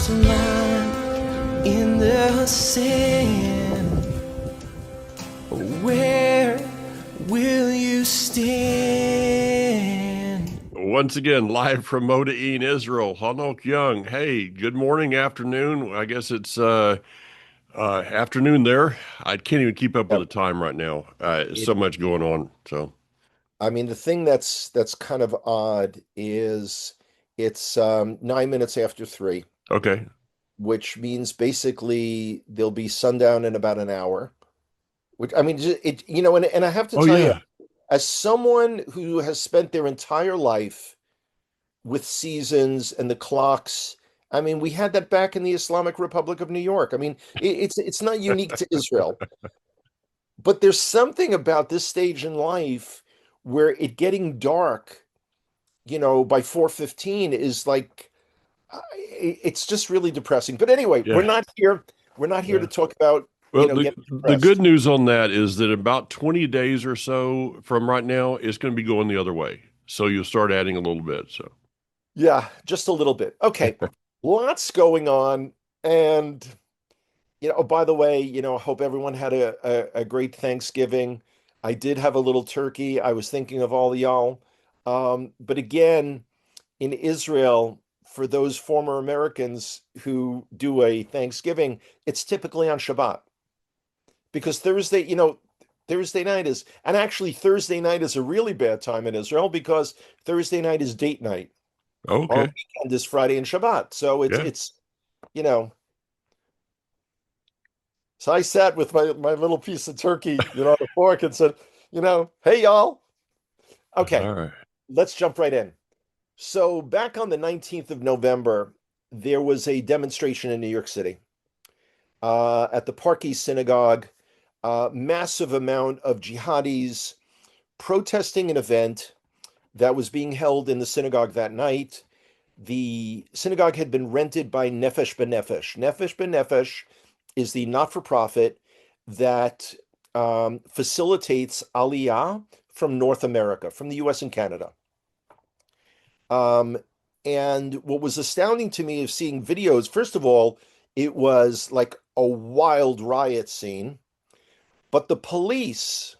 lost mine in the sand. Where will you stand? Once again, live from Modain, Israel. Hanok Young. Hey, good morning, afternoon. I guess it's afternoon there. I can't even keep up with the Yep. time right now. It, So much going on. So, I mean, the thing that's kind of odd is it's 9 minutes after 3, okay. which means basically there'll be sundown in about an hour. Which I mean, and I have to Oh tell you, yeah. as someone who has spent their entire life with seasons and the clocks, I mean, we had that back in the Islamic Republic of New York. I mean, it's not unique to Israel, but there's something about this stage in life where it getting dark, by 4:15 is like it's just really depressing. But anyway, we're Yeah. not here. We're not here to Yeah. talk about, Well, the getting the good depressed. news on that is that about 20 days or so from right now, it's going to be going the other way. So you'll start adding a little bit. So, Yeah, just a little bit. Okay. Lots going on. And, oh, by the way, I hope everyone had a great Thanksgiving. I did have a little turkey. I was thinking of all y'all. But again, in Israel, for those former Americans who do a Thanksgiving, it's typically on Shabbat because Thursday night is, and actually Thursday night is a really bad time in Israel because Thursday night is date night. Our okay. weekend is Friday and Shabbat. So it's Yeah. it's you know. So I sat with my little piece of turkey, on the fork and said, hey y'all. Okay, All right. let's jump right in. So back on the 19th of November, there was a demonstration in New York City at the Park East Synagogue. Massive amount of jihadis protesting an event that was being held in the synagogue that night. The synagogue had been rented by Nefesh B'Nefesh. Nefesh B'Nefesh is the not-for-profit that facilitates Aliyah from North America, from the US and Canada. Um, and what was astounding to me is seeing videos. First of all, it was like a wild riot scene, but the police,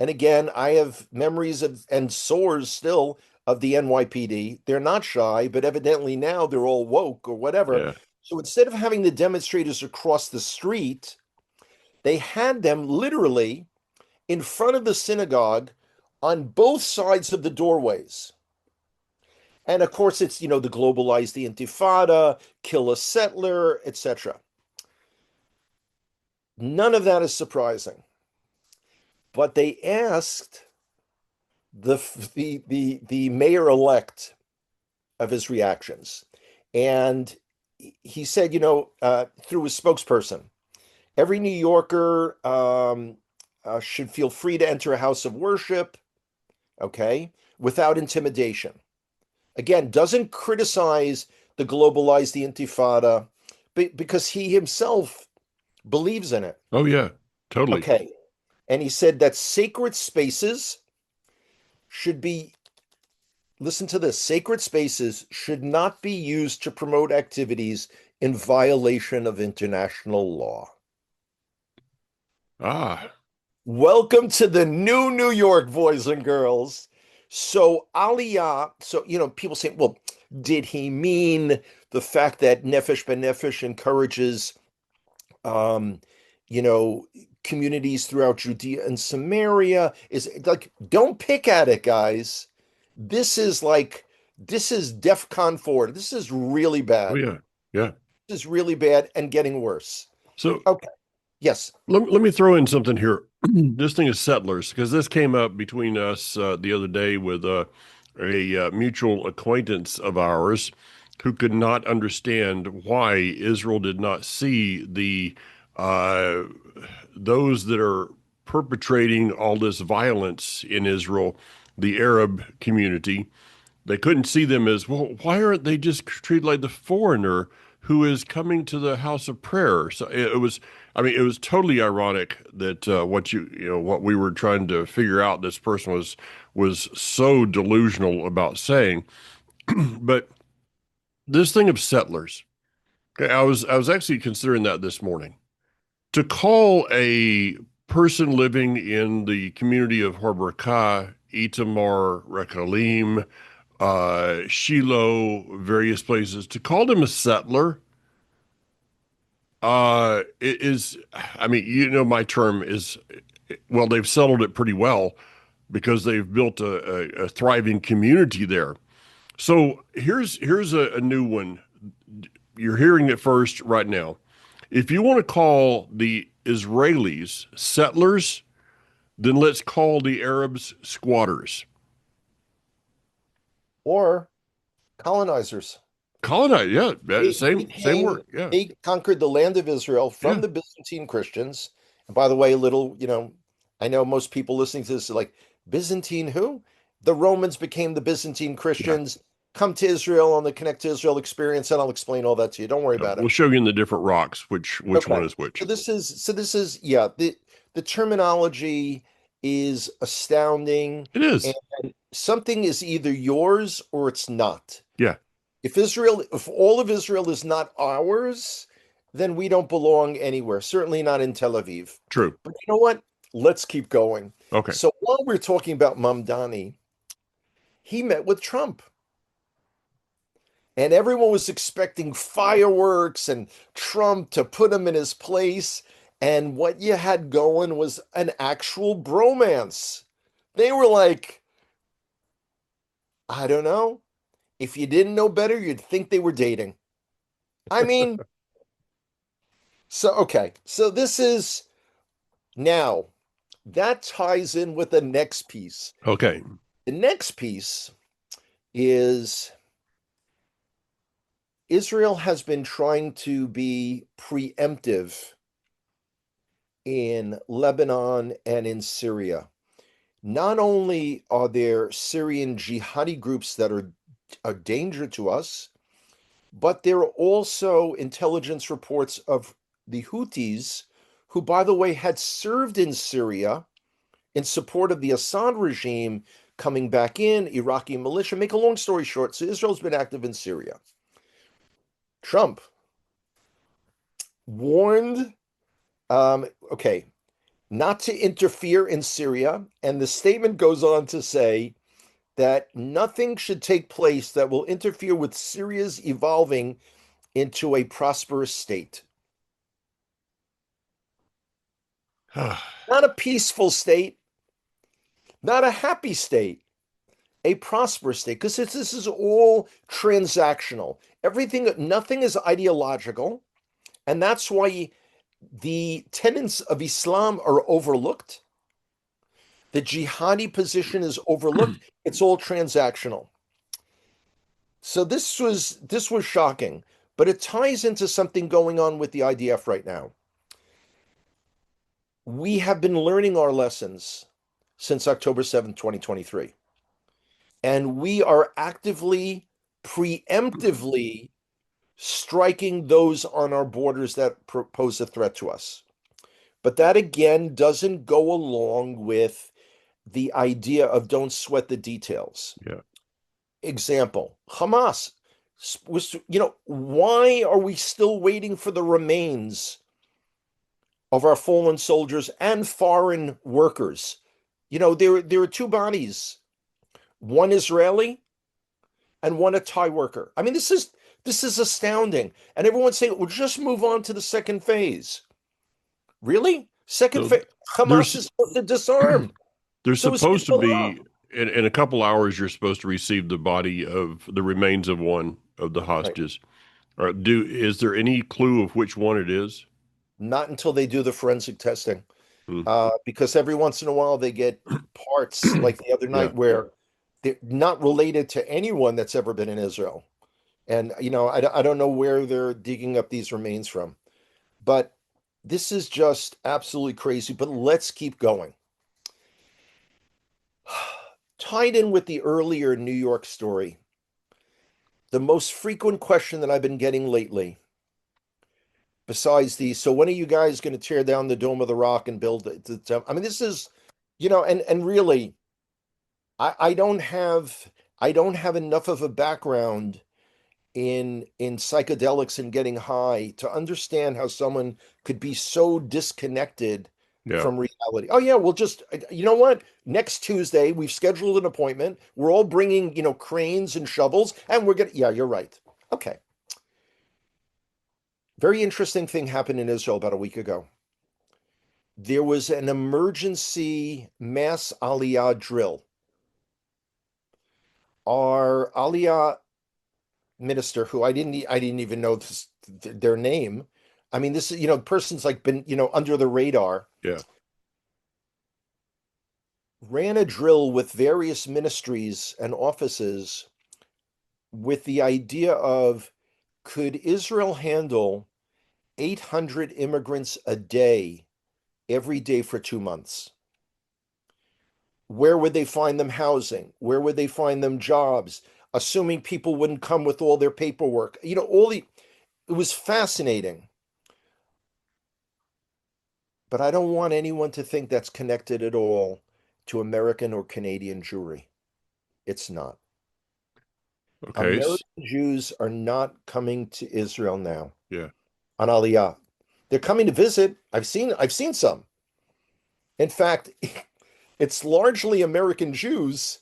and again, I have memories of and sores still of the NYPD. They're not shy, but evidently now they're all woke or whatever. Yeah. So instead of having the demonstrators across the street, they had them literally in front of the synagogue on both sides of the doorways. And of course, it's, the globalized, the Intifada, kill a settler, etc. None of that is surprising. But they asked the mayor-elect of his reactions. And he said, through his spokesperson, every New Yorker should feel free to enter a house of worship, okay, without intimidation. Again, doesn't criticize the globalized, the Intifada, because he himself believes in it. Oh yeah. Totally. Okay. And he said that sacred spaces should be, listen to this, sacred spaces should not be used to promote activities in violation of international law. Ah. Welcome to the new New York, boys and girls. So Aliyah, so people say, well, did he mean the fact that Nefesh B'Nefesh encourages um, you know, communities throughout Judea and Samaria? Is like, don't pick at it, guys. This is like this is DEFCON 4. This is really Oh bad. yeah. Yeah. This is really bad and getting worse. So Okay. Yes. let me throw in something here. This thing is settlers, because this came up between us the other day with a mutual acquaintance of ours who could not understand why Israel did not see uh, those that are perpetrating all this violence in Israel, the Arab community. They couldn't see them as, well, why aren't they just treated like the foreigner who is coming to the house of prayer? So it was, I mean, it was totally ironic that what we were trying to figure out, this person was so delusional about saying. But this thing of settlers, Okay, I was actually considering that this morning. To call a person living in the community of Harborka, Itamar, Rekalim, Shiloh, various places, to call them a settler, it is, I mean, my term is, well, they've settled it pretty well because they've built a thriving community there. So here's a new one. You're hearing it first right now. If you want to call the Israelis settlers, then let's call the Arabs squatters. Or colonizers. Colonize, yeah, They same came, word, yeah, they conquered the land of Israel from yeah. the Byzantine Christians. And by the way, little, I know most people listening to this are like, Byzantine who? The Romans became the Byzantine Yeah. Christians. Come to Israel on the Connect to Israel experience, and I'll explain all that to you. Don't worry about it. We'll show you in the different rocks which one Okay. is which. So this is yeah, the terminology is astounding, It is, and something is either yours or it's not. yeah, If all of Israel is not ours, then we don't belong anywhere, certainly not in Tel Aviv. true. But you know what? Let's keep going. Okay. So while we're talking about Mamdani, he met with Trump. And everyone was expecting fireworks and Trump to put him in his place. And what you had going was an actual bromance. They were like, I don't know. If you didn't know better, you'd think they were dating. I mean, okay. So this is now that ties in with the next piece. Okay. The next piece is Israel has been trying to be preemptive in Lebanon and in Syria. Not only are there Syrian jihadi groups that are a danger to us, but there are also intelligence reports of the Houthis, who, by the way, had served in Syria in support of the Assad regime, coming back in, Iraqi militia. Make a long story short, so Israel's been active in Syria. Trump warned, okay, not to interfere in Syria. And the statement goes on to say that nothing should take place that will interfere with Syria's evolving into a prosperous state. Not a peaceful state, not a happy state, a prosperous state, because this is all transactional. Nothing is ideological, and that's why the tenets of Islam are overlooked. The jihadi position is overlooked. It's all transactional. So this was shocking, but it ties into something going on with the IDF right now. We have been learning our lessons since October 7th, 2023. And we are actively, preemptively striking those on our borders that pose a threat to us. But that, again, doesn't go along with the idea of don't sweat the details. Yeah. Example, Hamas was, why are we still waiting for the remains of our fallen soldiers and foreign workers? There are two bodies, one Israeli and one a Thai worker. I mean, this is astounding. And everyone's saying, well, just move on to the second phase. Really? Second phase? Hamas is supposed to disarm. There's supposed to be, in a couple hours, you're supposed to receive the body of the remains of one of the hostages. Right. Is there any clue of which one it is? Not until they do the forensic testing. Because every once in a while they get parts, like the other night, where they're not related to anyone that's ever been in Israel. And, I don't know where they're digging up these remains from. But this is just absolutely crazy. But let's keep going. Tied in with the earlier New York story, the most frequent question that I've been getting lately, besides so when are you guys going to tear down the Dome of the Rock and build I mean, this is, and really, I don't have enough of a background in psychedelics and getting high to understand how someone could be so disconnected Yeah. from reality. Oh yeah, we'll just you know what? Next Tuesday we've scheduled an appointment. We're all bringing, cranes and shovels and we're gonna yeah, you're right. Okay. Very interesting thing happened in Israel about a week ago. There was an emergency mass aliyah drill. Our aliyah minister, who I didn't even know their name. I mean, this is, person's like been, under the radar, Yeah. ran a drill with various ministries and offices with the idea of, could Israel handle 800 immigrants a day, every day for 2 months? Where would they find them housing? Where would they find them jobs? Assuming people wouldn't come with all their paperwork. It was fascinating. But I don't want anyone to think that's connected at all to American or Canadian Jewry. It's not. Okay. American Jews are not coming to Israel now Yeah. on Aliyah. They're coming to visit. I've seen some. In fact, it's largely American Jews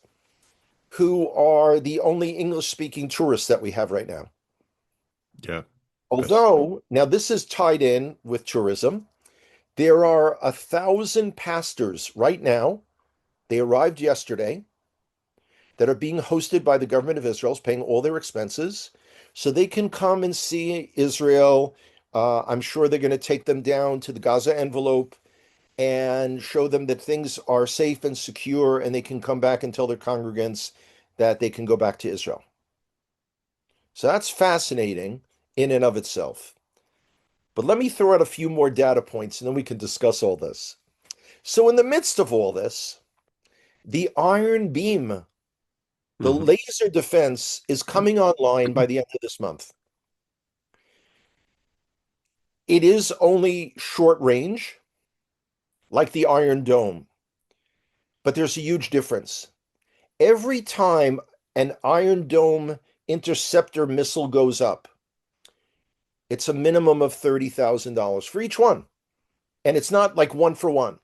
who are the only English-speaking tourists that we have right now. Yeah. Although, now this is tied in with tourism. There are 1,000 pastors right now. They arrived yesterday that are being hosted by the government of Israel, is paying all their expenses, so they can come and see Israel. I'm sure they're going to take them down to the Gaza envelope and show them that things are safe and secure, and they can come back and tell their congregants that they can go back to Israel. So that's fascinating in and of itself. But let me throw out a few more data points and then we can discuss all this. So in the midst of all this, the Iron Beam, the Mhm. laser defense, is coming online by the end of this month. It is only short range, like the Iron Dome, but there's a huge difference. Every time an Iron Dome interceptor missile goes up, it's a minimum of $30,000 for each one. And it's not like one for one.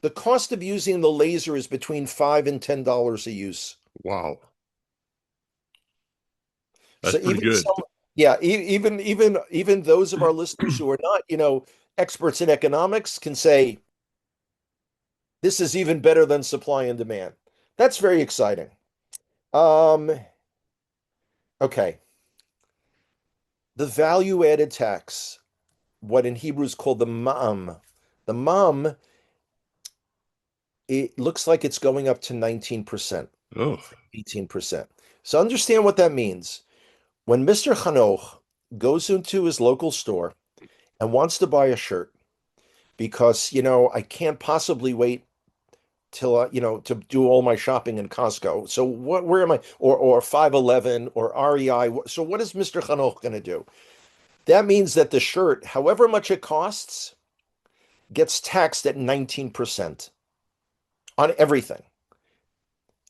The cost of using the laser is between $5 and $10 a use. Wow. That's So pretty even good. yeah, even those of our listeners who are not, experts in economics can say this is even better than supply and demand. That's very exciting. Um, okay. The value added tax, what in Hebrew is called the ma'am. The ma'am, it looks like it's going up to 19%, Oh. 18%. So understand what that means. When Mr. Hanoch goes into his local store and wants to buy a shirt because, I can't possibly wait till, to do all my shopping in Costco. So where am I? Or 511 or REI. So what is Mr. Hanoch going to do? That means that the shirt, however much it costs, gets taxed at 19% on everything.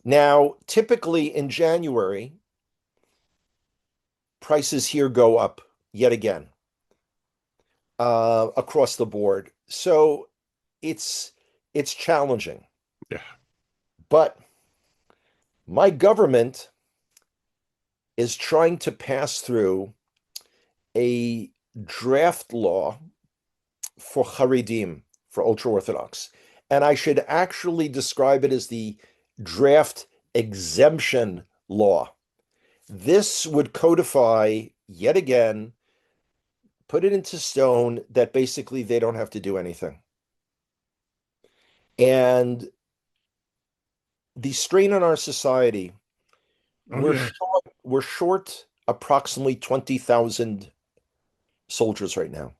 Now, typically in January, prices here go up yet again across the board. So it's challenging. Yeah. But my government is trying to pass through a draft law for Haredim, for ultra Orthodox. And I should actually describe it as the draft exemption law. This would codify yet again, put it into stone that basically they don't have to do anything. And the strain on our society, Oh, we're yeah. short approximately 20,000 soldiers right now.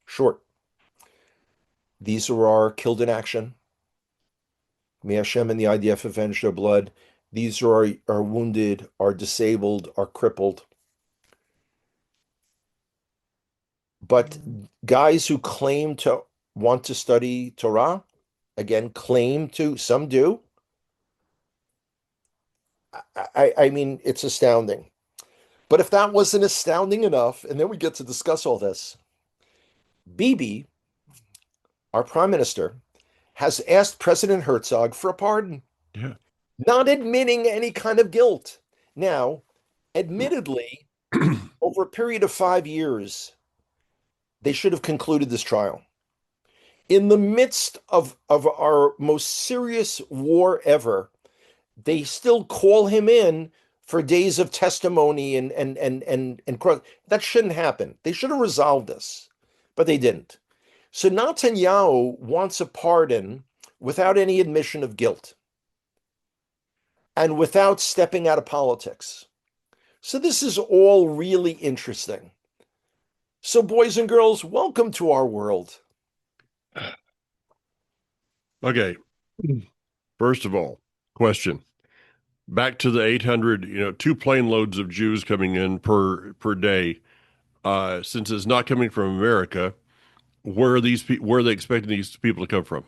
Short. These are our killed in action. May Hashem and the IDF avenge their blood. These are our wounded, our disabled, our crippled. But guys who claim to want to study Torah, again, claim to, some do. I mean, it's astounding. But if that wasn't astounding enough, and then we get to discuss all this, Bibi, our prime minister, has asked President Herzog for a pardon, Yeah. not admitting any kind of guilt. Now, admittedly, over a period of 5 years, they should have concluded this trial. In the midst of our most serious war ever, they still call him in for days of testimony and that shouldn't happen. They should have resolved this, but they didn't. So Netanyahu wants a pardon without any admission of guilt and without stepping out of politics. So this is all really interesting. So boys and girls, welcome to our world. Okay. First of all, question. Back to the 800, 2 plane loads of Jews coming in per day. Since it's not coming from America, where are where are they expecting these people to come from?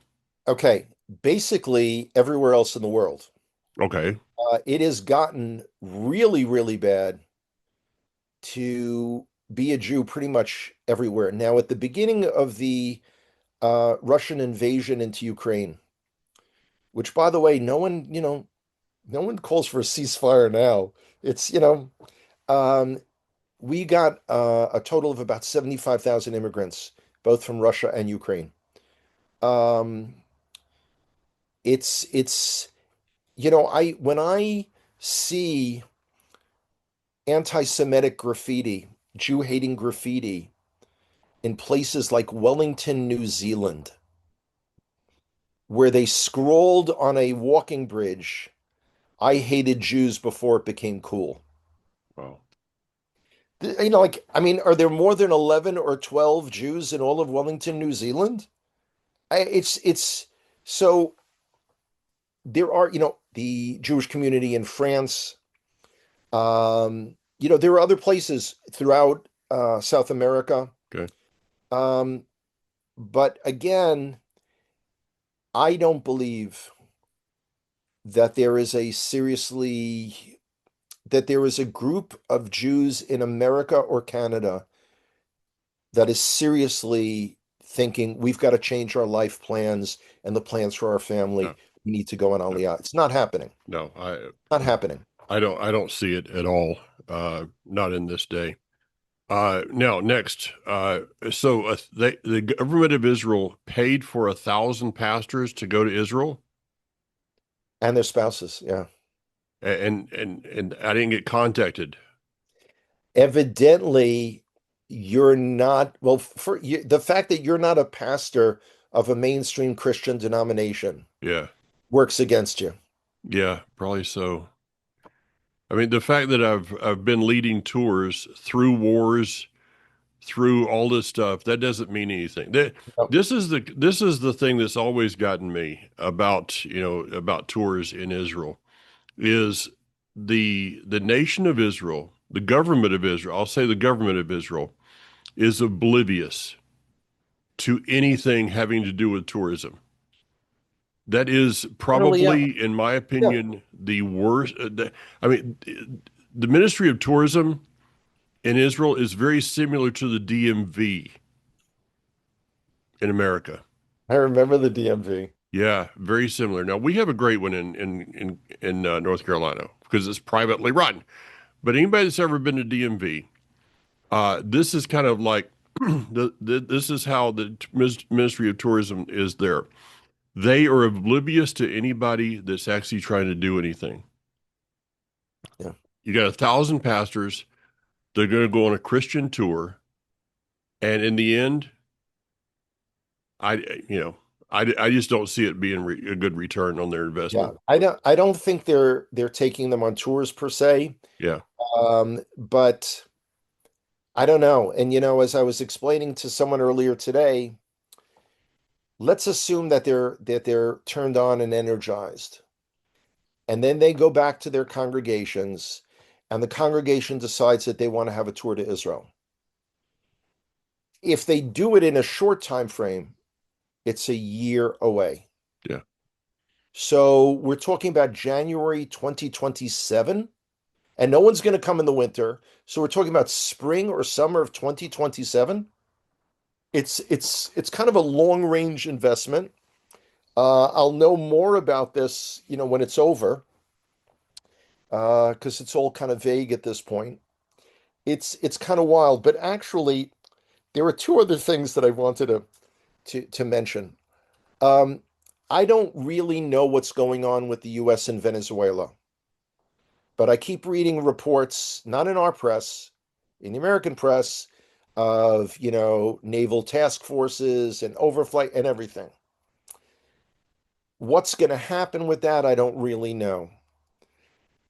Okay, basically everywhere else in the world. Okay. It has gotten really, really bad to be a Jew pretty much everywhere. Now, at the beginning of the Russian invasion into Ukraine, which, by the way, no one calls for a ceasefire now. It's, we got a total of about 75,000 immigrants, both from Russia and Ukraine. Um, it's when I see anti-Semitic graffiti, Jew-hating graffiti in places like Wellington, New Zealand, where they scrolled on a walking bridge, "I hated Jews before it became cool." Wow. Are there more than 11 or 12 Jews in all of Wellington, New Zealand? It's so there are, the Jewish community in France. There are other places throughout South America. Okay. But again, I don't believe that there is a group of Jews in America or Canada that is seriously thinking we've got to change our life plans and the plans for our family. No. We need to go on Aliyah. It's not happening. No, Not happening. I don't see it at all. Not in this day. Now, next, the government of Israel paid for 1,000 pastors to go to Israel, And their spouses, yeah. and I didn't get contacted. Evidently, you're not, well, the fact that you're not a pastor of a mainstream Christian denomination Yeah, works against you. yeah, probably so. I mean, the fact that I've been leading tours through wars, through all this stuff, that doesn't mean anything. No. This is the thing that's always gotten me about about tours in Israel is the nation of Israel, the government of Israel. I'll say the government of Israel is oblivious to anything having to do with tourism. That is probably, in my opinion, the worst. The Ministry of Tourism in Israel is very similar to the DMV in America. I remember the DMV. Yeah, very similar. Now we have a great one in North Carolina because it's privately run. But anybody that's ever been to DMV, this is kind of like this is how the Ministry of Tourism is there. They are oblivious to anybody that's actually trying to do anything. Yeah. You got 1,000 pastors. They're going to go on a Christian tour. And in the end, I just don't see it being a good return on their investment. Yeah, I don't think they're taking them on tours per se. Yeah. But I don't know. And as I was explaining to someone earlier today, let's assume that they're turned on and energized. And then they go back to their congregations, and the congregation decides that they want to have a tour to Israel. If they do it in a short time frame, it's a year away. Yeah. So we're talking about January 2027, and no one's going to come in the winter. So we're talking about spring or summer of 2027. It's kind of a long range investment. I'll know more about this, when it's over, because it's all kind of vague at this point. It's kind of wild, but actually, there are two other things that I wanted to mention. Um, I don't really know what's going on with the U.S. and Venezuela, but I keep reading reports, not in our press, in the American press, of, naval task forces and overflight and everything. What's going to happen with that, I don't really know.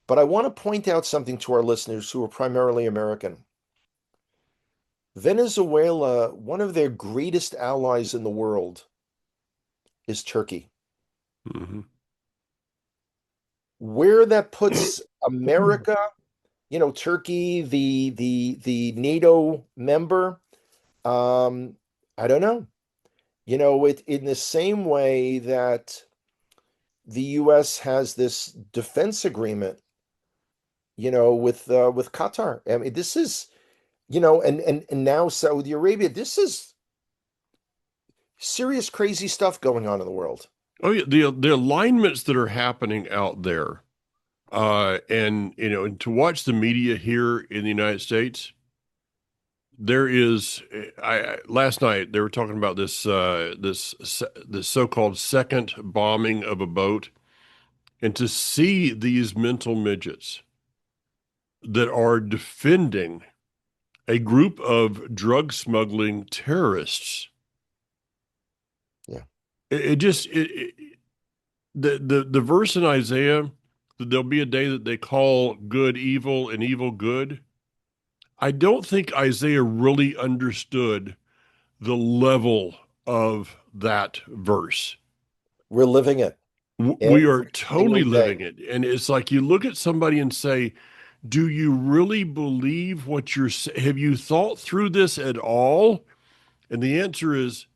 But I want to point out something to our listeners who are primarily American. Venezuela, one of their greatest allies in the world, is Turkey. Hmm. Where that puts America, Turkey, the NATO member, I don't know. It in the same way that the U.S. has this defense agreement, with Qatar. I mean, this is, and now Saudi Arabia. This is serious, crazy stuff going on in the world. Oh yeah, the alignments that are happening out there, and and to watch the media here in the United States, there is. Last night they were talking about this so-called second bombing of a boat, and to see these mental midgets that are defending a group of drug smuggling terrorists. Yeah. It just the verse in Isaiah that there'll be a day that they call good evil and evil good. I don't think Isaiah really understood the level of that verse. We're living it We every are single totally day. living it. And it's like you look at somebody and say, do you really believe what you're saying? Have you thought through this at all? And the answer is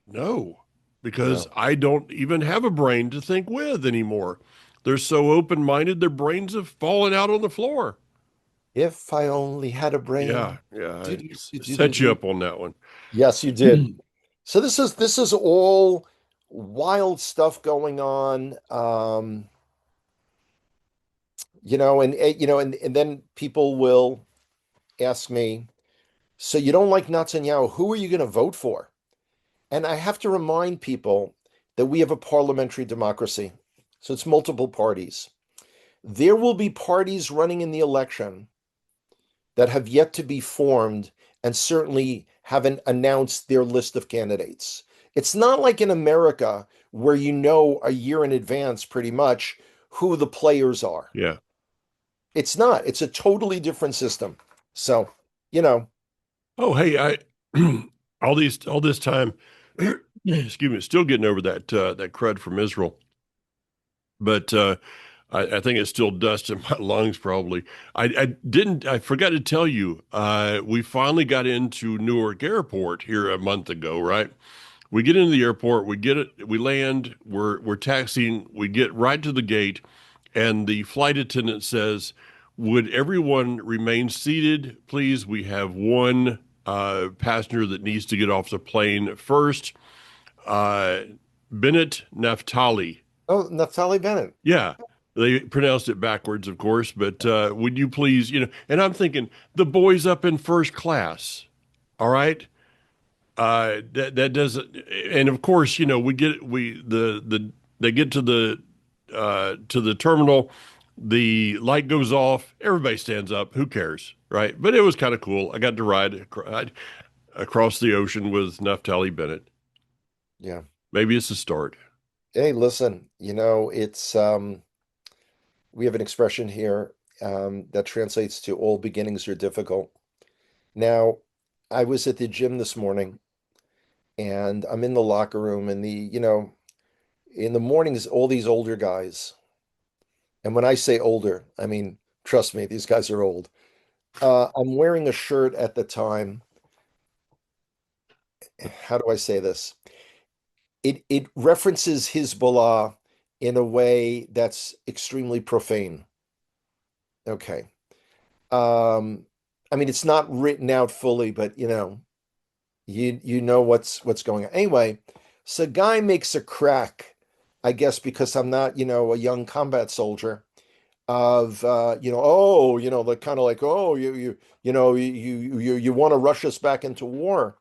no, because No. I don't even have a brain to think with anymore. They're so open-minded, their brains have fallen out on the floor. If I only had a Yeah, brain. yeah. Do, I do, do, do, do, set you do. up on that one. Yes, you did. So this is all wild stuff going on. And then people will ask me, so you don't like Netanyahu, who are you going to vote for? And I have to remind people that we have a parliamentary democracy. So it's multiple parties. There will be parties running in the election that have yet to be formed and certainly haven't announced their list of candidates. It's not like in America where you know a year in advance pretty much who the players are. Yeah. It's not. It's a totally different system. So, you know, Oh, hey, I all this time, excuse me, still getting over that crud from Israel, but I think it's still dust in my lungs probably. I forgot to tell you, we finally got into Newark Airport here a month ago, right? We get into the airport, we get it, we land, we're taxiing, we get right to the gate, and the flight attendant says, "Would everyone remain seated, please? We have one passenger that needs to get off the plane first. Uh, Bennett Naftali." oh, Naftali Bennett. Yeah, they pronounced it backwards, of course, but would you please, and I'm thinking the boy's up in first class, all right? That doesn't, and of course, we get they get to the terminal, the light goes off, everybody stands up, who cares, right? But it was kind of cool. I got to ride across the ocean with Naftali Bennett. Yeah. Maybe it's a start. Hey, listen, it's we have an expression here that translates to all beginnings are difficult. Now, I was at the gym this morning and I'm in the locker room and in the mornings, all these older guys. And when I say older, I mean, trust me, these guys are old. I'm wearing a shirt at the time. How do I say this? It references Hezbollah in a way that's extremely profane. Okay. I mean, it's not written out fully, but you know what's going on. Anyway, so guy makes a crack, I guess because I'm not, a young combat soldier of oh, the kind of like, oh, you want to rush us back into war.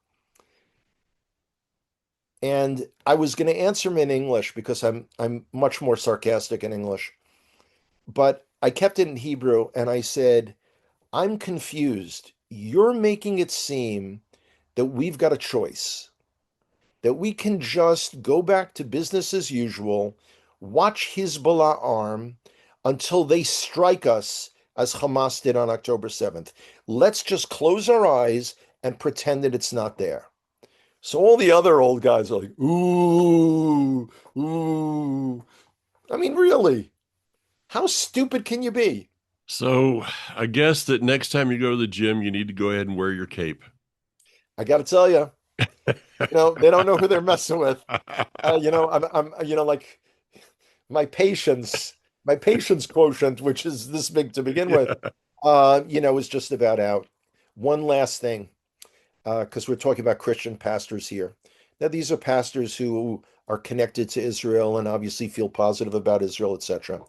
And I was going to answer him in English because I'm much more sarcastic in English. But I kept it in Hebrew and I said, I'm confused. You're making it seem that we've got a choice, that we can just go back to business as usual, watch Hezbollah arm until they strike us as Hamas did on October 7th. Let's just close our eyes and pretend that it's not there. So all the other old guys are like, ooh, ooh. I mean, really, how stupid can you be? So I guess that next time you go to the gym, you need to go ahead and wear your cape. I got to tell you, they don't know who they're messing with. Like my patience, my patience quotient, which is this big to begin with, is just about out. One last thing, because we're talking about Christian pastors here. Now, these are pastors who are connected to Israel and obviously feel positive about Israel, etc.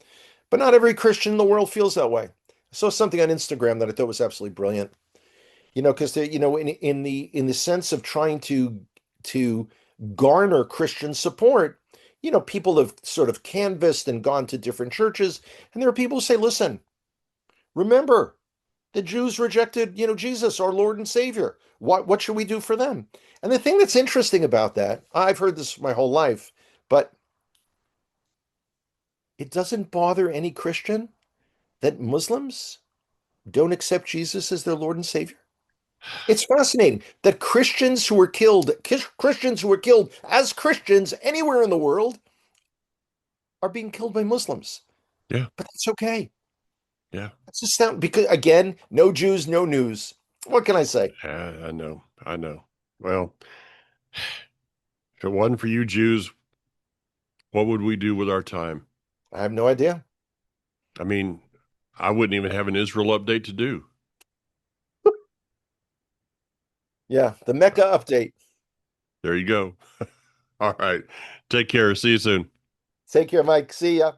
But not every Christian in the world feels that way. I saw something on Instagram that I thought was absolutely brilliant. Because they, in the sense of trying to garner Christian support, people have sort of canvassed and gone to different churches, and there are people who say, "Listen, remember, the Jews rejected, Jesus, our Lord and Savior. What should we do for them?" And the thing that's interesting about that, I've heard this my whole life, but it doesn't bother any Christian that Muslims don't accept Jesus as their Lord and Savior. It's fascinating that Christians who were killed as Christians anywhere in the world are being killed by Muslims. Yeah, But that's okay. yeah. That's just not because again, no Jews, no news. What can I say? I know. I know. Well, if it wasn't for you Jews, what would we do with our time? I have no idea. I mean, I wouldn't even have an Israel update to do. Yeah, the Mecca update. There you go. All right. Take care. See you soon. Take care, Mike. See ya.